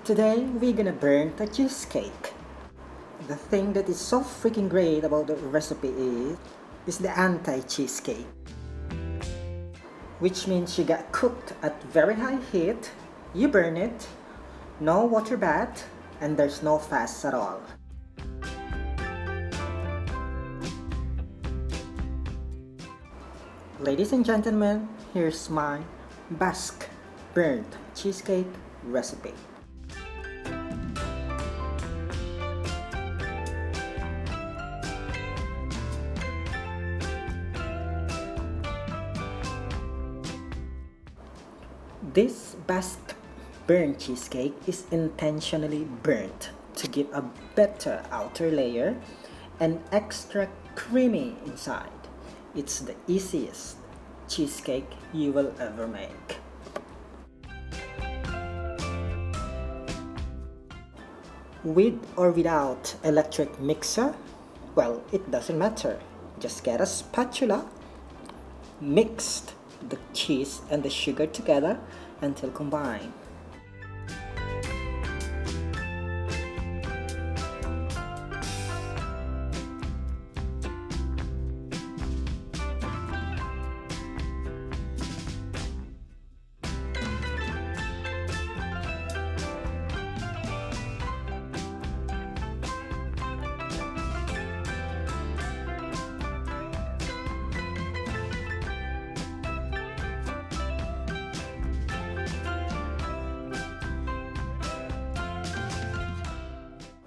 Today we're gonna burn the cheesecake. The thing that is so freaking great about the recipe is the anti-cheesecake, which means you got cooked at very high heat, you burn it, no water bath, and there's no fuss at all. Ladies and gentlemen, here's my Basque burnt cheesecake recipe. This Basque burnt cheesecake is intentionally burnt to give a better outer layer and extra creamy inside. It's the easiest cheesecake you will ever make. With or without electric mixer, well, it doesn't matter. Just get a spatula, mixed the cheese and the sugar together until combined.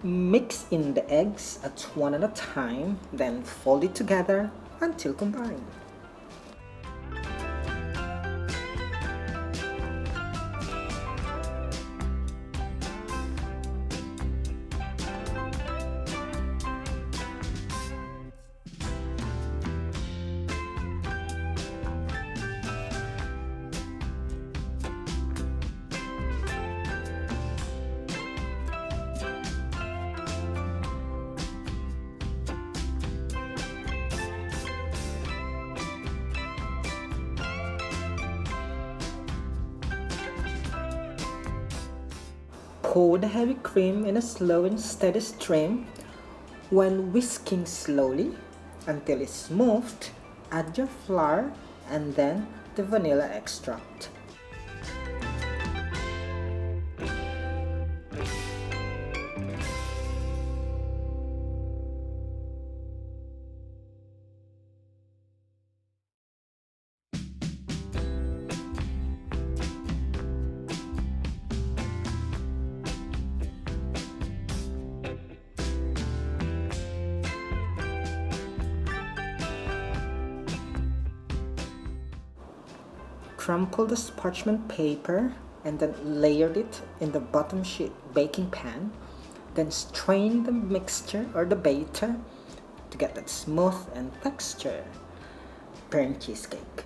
Mix in the eggs at one at a time, then fold it together until combined. Pour the heavy cream in a slow and steady stream. When whisking slowly until it's smooth, add your flour and then the vanilla extract. Crumple the parchment paper and then layered it in the bottom sheet baking pan. Then strain the mixture or the batter to get that smooth and texture burnt cheesecake.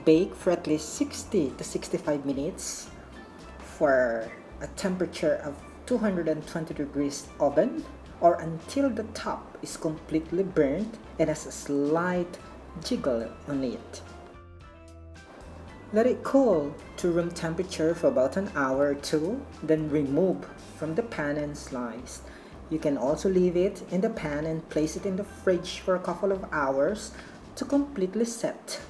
Bake for at least 60 to 65 minutes for a temperature of 220 degrees oven, or until the top is completely burnt and has a slight jiggle on it. Let it cool to room temperature for about an hour or two, then remove from the pan and slice. You can also leave it in the pan and place it in the fridge for a couple of hours to completely set.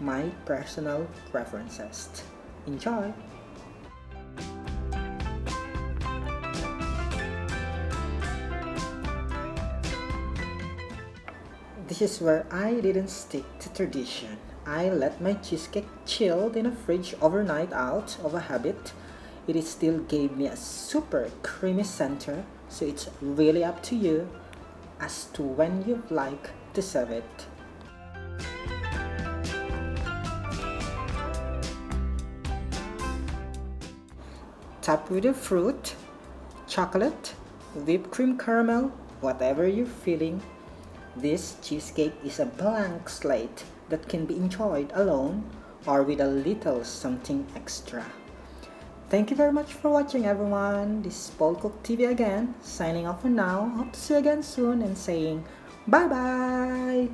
My personal preferences. Enjoy! This is where I didn't stick to tradition. I let my cheesecake chill in a fridge overnight out of a habit. It still gave me a super creamy center, so it's really up to you as to when you'd like to serve it. Top with the fruit, chocolate, whipped cream caramel, whatever you're feeling, this cheesecake is a blank slate that can be enjoyed alone or with a little something extra. Thank you very much for watching, everyone. This is Paul Cook TV again, signing off for now. Hope to see you again soon and saying bye bye.